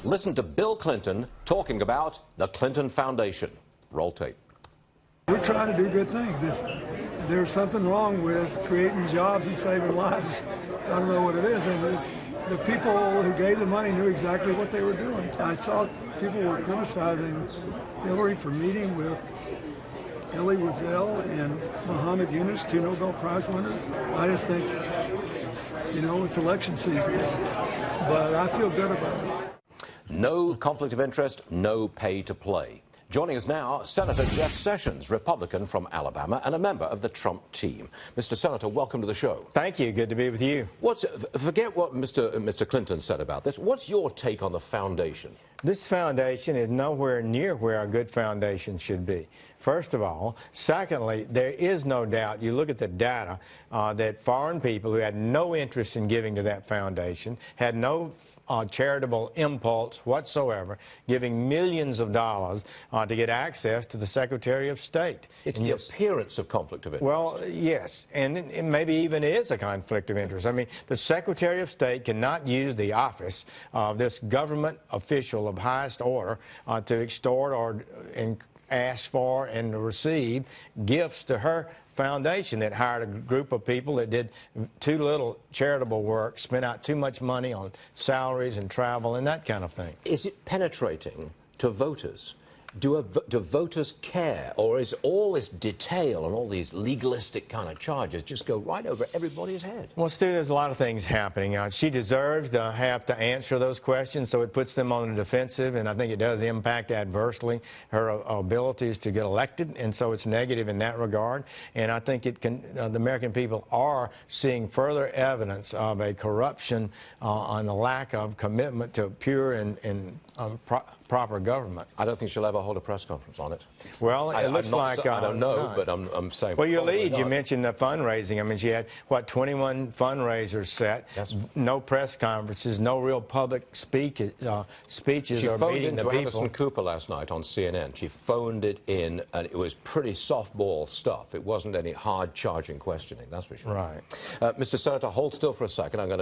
Listen to Bill Clinton talking about the Clinton Foundation. Roll tape. We're trying to do good things. If there's something wrong with creating jobs and saving lives, I don't know what it is. And the people who gave the money knew exactly what they were doing. I saw people were criticizing Hillary for meeting with Elie Wiesel and Muhammad Yunus, 2 Nobel Prize winners. I just think, it's election season, but I feel good about it. No conflict of interest, no pay to play. Joining us now, Senator Jeff Sessions, Republican from Alabama and a member of the Trump team. Mr. Senator, welcome to the show. Thank you. Good to be with you. Forget what Mr. Clinton said about this. What's your take on the foundation? This foundation is nowhere near where a good foundation should be. First of all. Secondly, there is no doubt, you look at the data, that foreign people who had no interest in giving to that foundation, had no charitable impulse whatsoever, giving millions of dollars to get access to the Secretary of State. It's the appearance of conflict of interest. Well, yes, and it maybe even is a conflict of interest. I mean, the Secretary of State cannot use the office of this government official of highest order to extort or ask for and receive gifts to her foundation that hired a group of people that did too little charitable work, spent out too much money on salaries and travel and that kind of thing. Is it penetrating to voters? Do voters care, or is all this detail and all these legalistic kind of charges just go right over everybody's head? Well, Stu, there's a lot of things happening. She deserves to have to answer those questions, so it puts them on the defensive, and I think it does impact adversely her abilities to get elected, and so it's negative in that regard. And I think the American people are seeing further evidence of a corruption and a lack of commitment to pure and proper government. I don't think she'll ever hold a press conference on it. Well, it looks like I don't know, but I'm saying. Well, your lead, you mentioned the fundraising. I mean, she had, what, 21 fundraisers set, no press conferences, no real public speeches or meeting the people. She phoned into Anderson Cooper last night on CNN. She phoned it in, and it was pretty softball stuff. It wasn't any hard-charging questioning, that's for sure. Right. Mr. Senator, hold still for a second. I'm going to